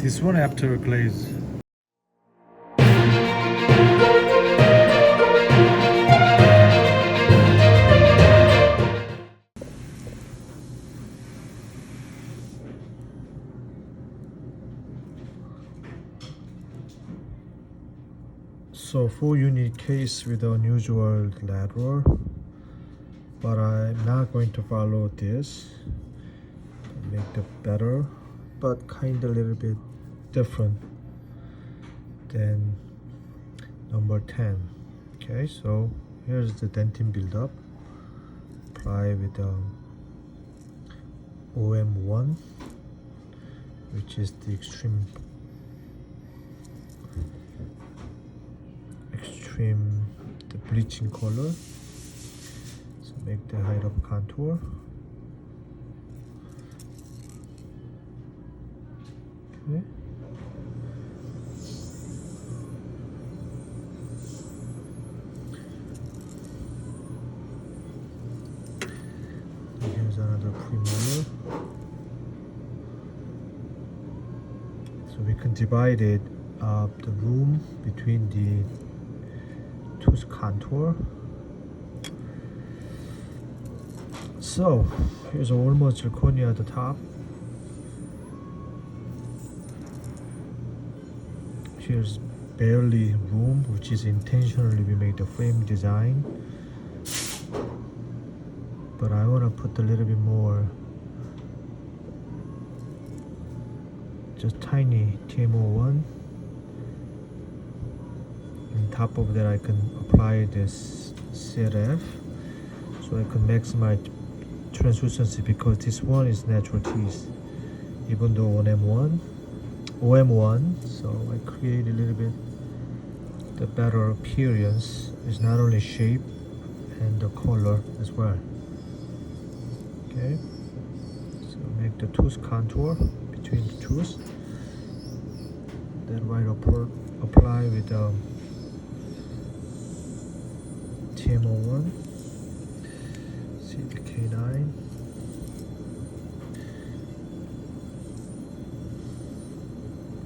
This one after glaze. So 4-unit case with unusual ladder, but I'm not going to follow this. Make it better, but kind of a little bit different than number 10. Okay, so here's the dentin buildup. Apply with OM1, which is the extreme the bleaching color. So make the height of contour. Okay. Here's another premolar. So we can divide it the room between the tooth contour. So here's almost zirconia at the top. Here's barely room, which is intentionally we made the frame design. But I want to put a little bit more, just tiny TMO1. On top of that I can apply this ZF so I can maximize translucency, because this one is natural teeth even though on OM1, so I create a little bit the better appearance. It's not only shape and the color as well. Okay, so make the tooth contour between the tooth, then apply with TMO1, CPK9.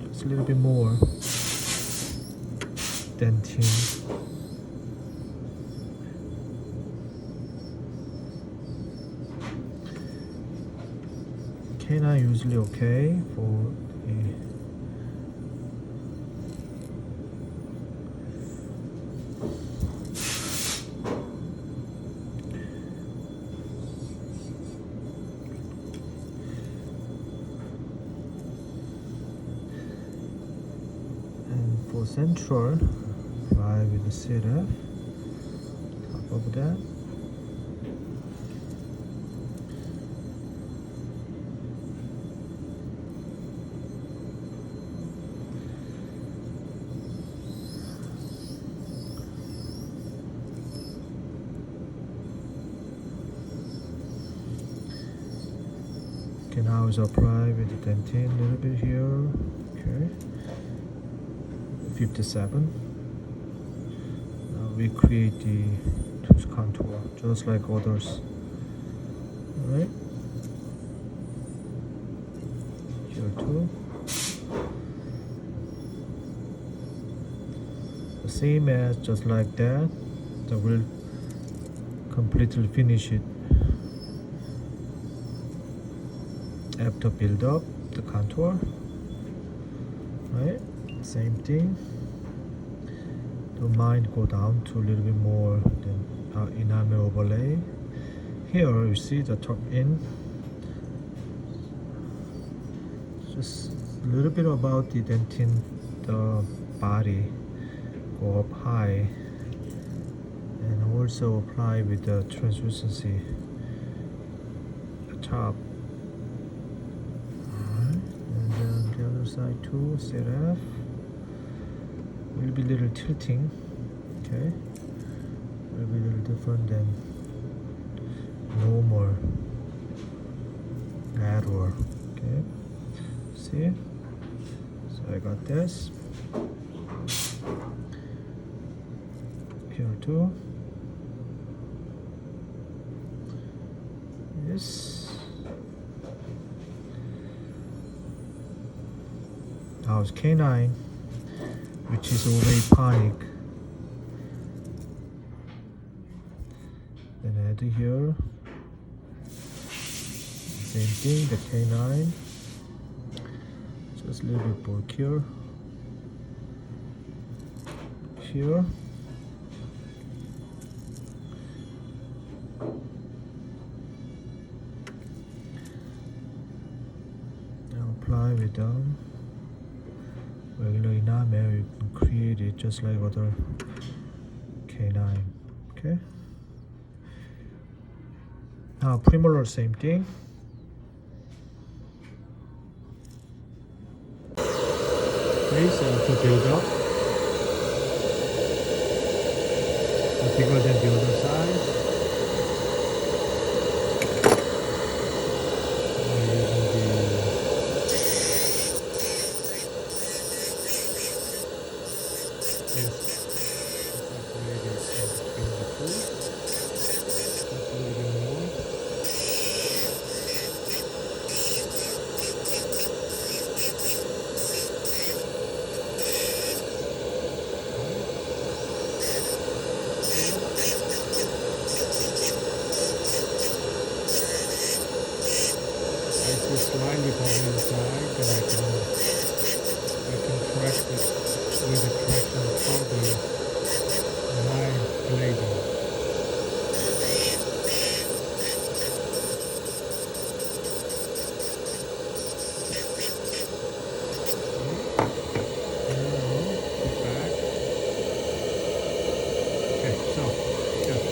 Just a little bit more dentin. K9 usually okay for the for central, apply with the ZF top of that. Okay, now is apply with the dentin a little bit here. Okay. 57. Now we create the tooth contour just like others. Alright. Here too. The same as just like that. So we'll completely finish it after build up the contour. Right? Same thing. Don't mind go down to a little bit more than enamel overlay. Here you see the top in. Just a little bit about the dentin, the body go up high, and also apply with the translucency the top. Alright, and then the other side too, ZF. Will be a little tilting, okay? Will be a little different than normal ladder, okay? See? So I got this. Here too. Yes. Now it's K9, which is already panic. Then add here. Same thing, the K9. Just a little bit bulkier. Here. Now apply with regular enamel. You can create it just like other K9. Okay. Now Premolar, same thing. Place to build up. Bigger than the other side. Slightly bubble inside, then I can correct it with the correction powder my glazing. Put back. Okay, so yeah.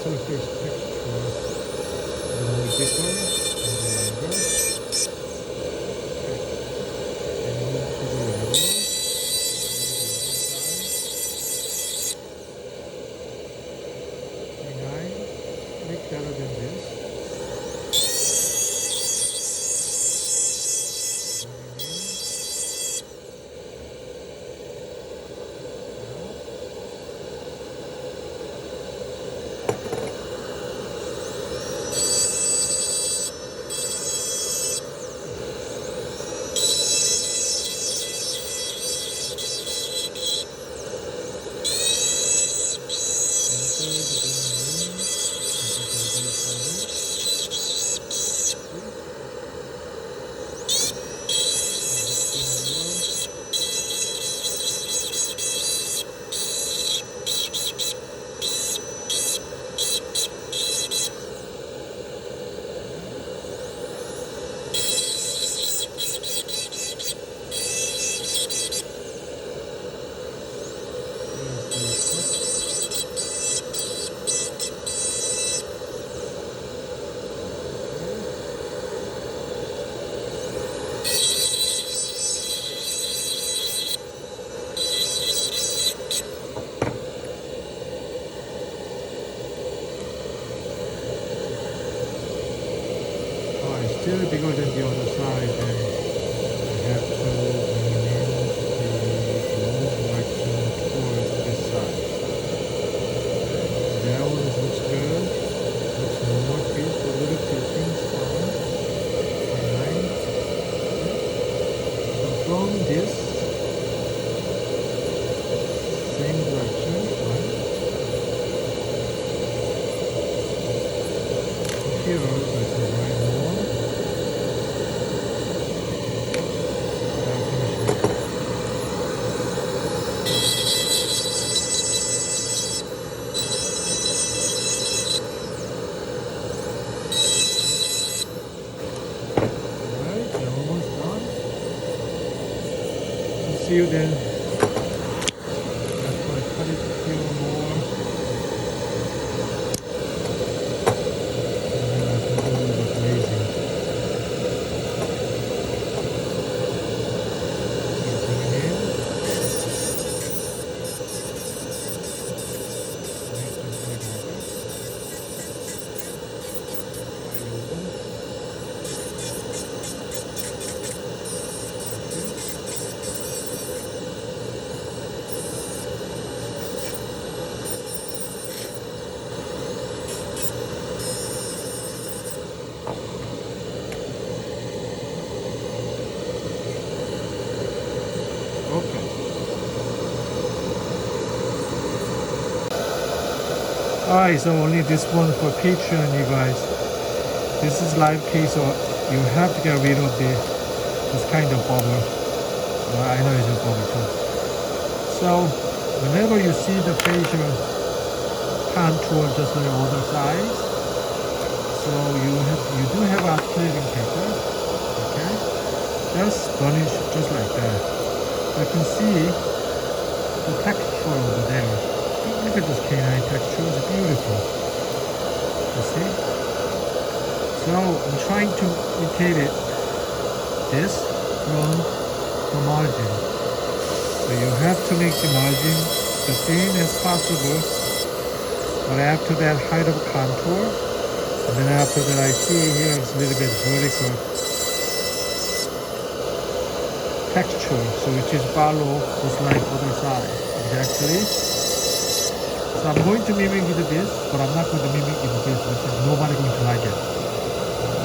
Surface texture, the more deeper and the longer. Okay. And move to the level. Make better than this. still bigger than the other side, then you have to bring in the low direction towards this side. That one looks good. Looks normal piece, but a little tilting is fine. Alright. So from this same direction, right? Here, let's right more. Alright, we're almost done. See you then. That's why I cut it here more. And then I can do a little bit glazing. Bring it in. Nice and tight over. Wide open. Okay. Alright, so only this one for Patreon, you guys. This is live case, so you have to get rid of this kind of bubble. I know it's a bubble too. So whenever you see the facial contour just like other sides, so you do have articulating paper. Okay, just burnish just like that. You can see the texture over there. Look at this canine texture, it's beautiful. You see? So I'm trying to imitate it, this from the margin. So you have to make the margin the thin as possible. But after that, height of contour. And then after that, I see here it's a little bit vertical texture, so which is follow just like other side. Exactly. So I'm going to mimic it this, but I'm not going to mimic it this, which is nobody going to like it.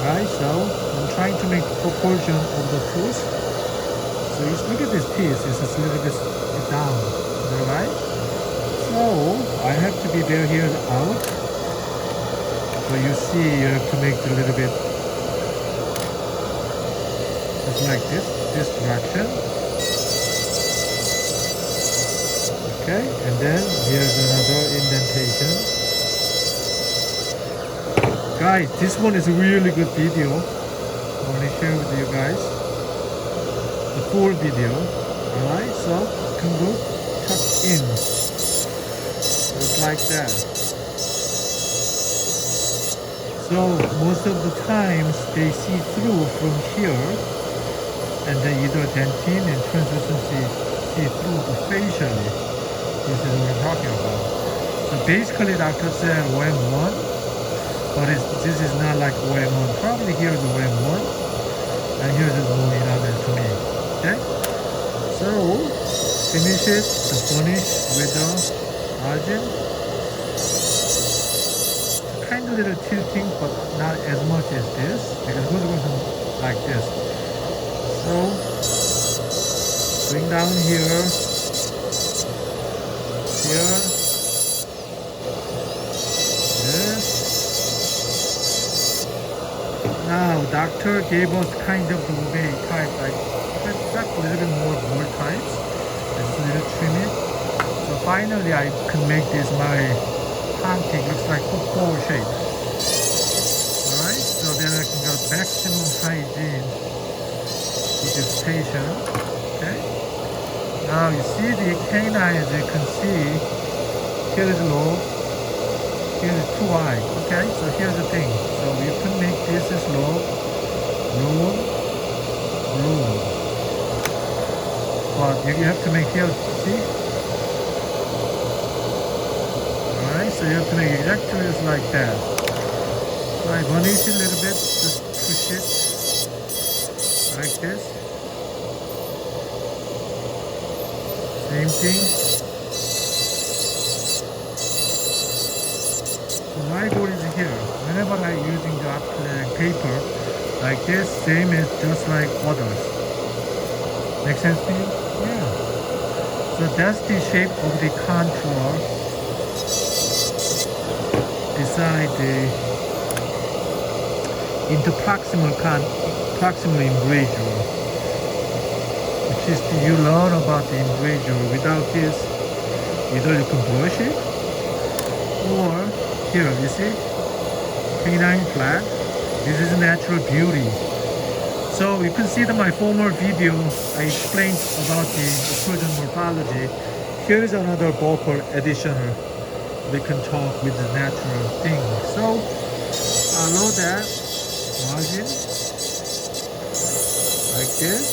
Alright, so I'm trying to make proportion of the tooth. So you look at this piece, it's just a little bit down. Is that right? So I have to be there here out. So you see you have to make it a little bit just like this direction. Okay, and then here's another indentation. Guys, this one is a really good video. I want to share with you guys the full video. Alright, so you can go tuck in just like that. So most of the times they see through from here, and then either dentin and translucency see through the facially. This is what we're talking about. So basically doctor said OM1, but this is not like OM1. Probably here is OM1, and here is more enamel to me. Okay? So finish it, the furnish with the margin. Kind of little tilting, but not as much as this, because we're going to like this. So bring down here, this. Now doctor gave us kind of the way type, like a little bit more types. Just a little trim it. So finally I can make this my pancake looks like football shape. Alright, so then I can get maximum hygiene with this patient. Okay. Now you see the canine, as you can see, here is low, here is too high. Okay, so here's the thing. So you can make this as low, low, low. But you have to make here, see? So you have to make exactly just like that. So I varnish it a little bit, just push it. this. Same thing. So my goal is here. Whenever I'm using the acrylic paper like this, same as just like others. Make sense to you? Yeah. So that's the shape of the contour beside the interproximal embrasure, which is you learn about the embrasure. Without this, either you can brush it, or here you see canine flag. This is natural beauty. So you can see that my former video I explained about the occlusion morphology. Here is another vocal additional. We can talk with the natural thing. So follow that margin like this.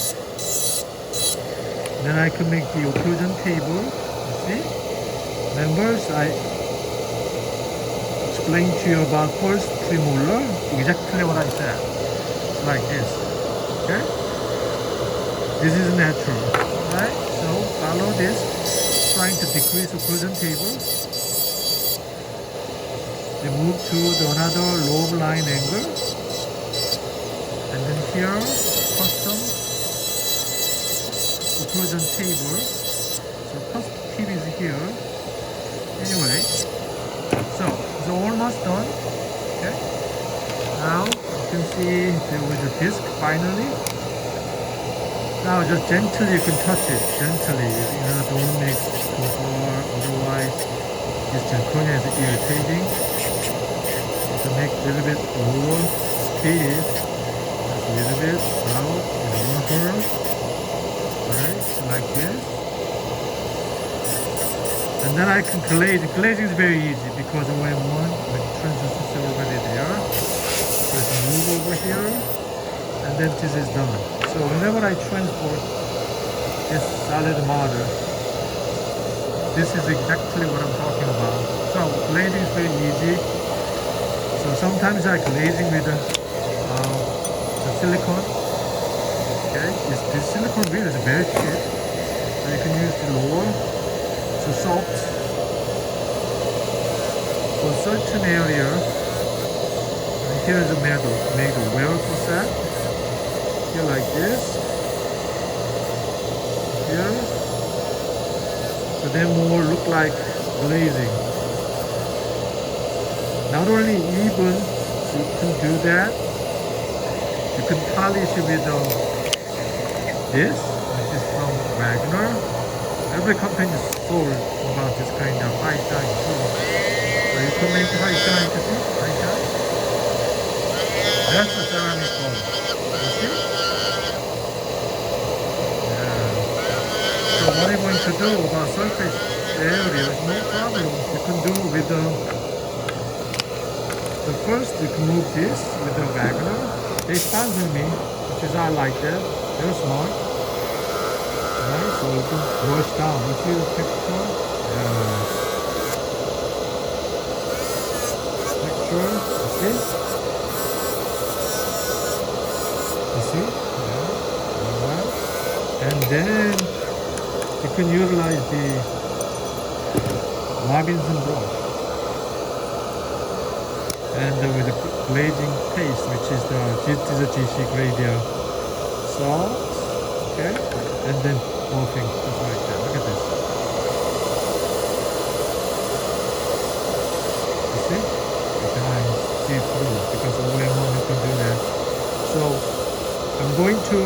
Then I can make the occlusion table. You see? Members, I explained to you about first premolar. Exactly what I said. It's like this. Okay? This is natural. Right? So follow this. Trying to decrease occlusion table. We move to another lobe line angle, and then here custom occlusion table. So perspective is here. Anyway, so it's almost done. Okay. Now you can see there was a disc finally. Now just gently you can touch it. Gently, don't make it too far. Otherwise, this zirconia is irritating. To make a little bit lower speed, just a little bit out in one curve, right, like this. And then I can glaze. Glazing is very easy because OM1 with translucency already there. Just move over here, and then this is done. So whenever I transport this solid model, this is exactly what I'm talking about. So glazing is very easy. So sometimes I glazing with the silicone. Okay, this silicone wheel is very cheap, so you can use the lower, so soft for certain area. And here is a metal, make the wear set. Here like this. Here, so they more look like glazing. Not only even, you can do that. You can polish with this, which is from Wagner. Every company is sold about this kind of high shine too. So you can make high shine, you see? High shine. That's the ceramic color. You see? Yeah. So what are you going to do about surface area? No problem. You can do with so first you can move this with the Wagner. They sponsor me, which is I like that. They're smart. Right, so you can brush down. You see the texture? Yeah. Texture, you see? You see? Yeah. Alright. And then you can utilize the Robinson brush. And with the glazing paste, which is the GC Gradia salt, okay, and then morphing just like that. Look at this. You see? You can see through because OM1 you can do that. So I'm going to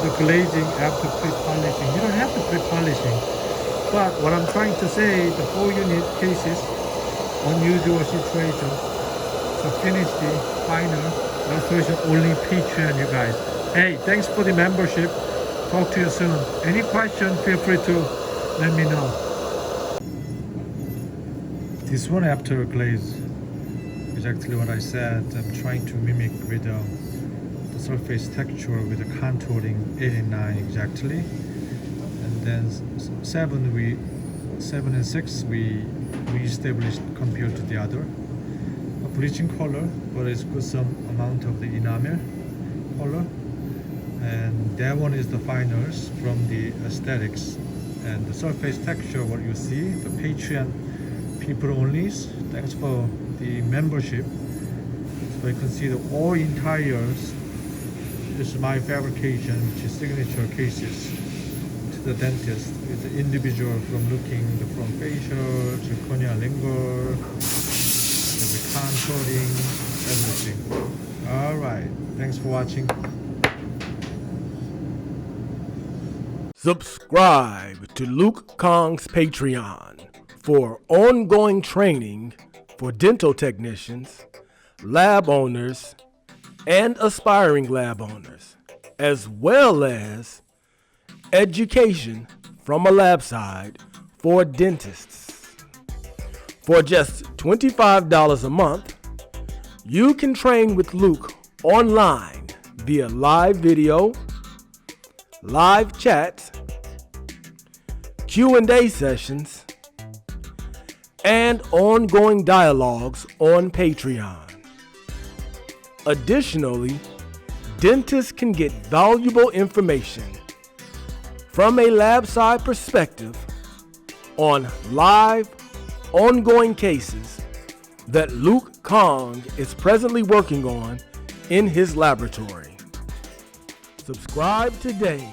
the glazing after pre-polishing. You don't have to pre-polishing, but what I'm trying to say, the 4 unit cases, unusual situation. So finish the final restoration only Patreon, you guys. Hey, thanks for the membership. Talk to you soon. Any question, feel free to let me know. This one after glaze, exactly what I said. I'm trying to mimic with the surface texture with the contouring 8 and 9 exactly. And then 7 and 6 we established compared to the other. Bleaching color, but it's got some amount of the enamel color, and that one is the finals from the aesthetics. And the surface texture, what you see, the Patreon people only. Thanks for the membership. So you can see the all interiors. This is my fabrication, which is signature cases to the dentist. It's the individual from looking from facial to corneal lingual, the contouring, everything. Alright, thanks for watching. Subscribe to Luke Kahn's Patreon for ongoing training for dental technicians, lab owners, and aspiring lab owners, as well as education from a lab side for dentists. For just $25 a month, you can train with Luke online via live video, live chats, Q&A sessions, and ongoing dialogues on Patreon. Additionally, dentists can get valuable information from a lab side perspective on live, ongoing cases that Luke Kahng is presently working on in his laboratory. Subscribe today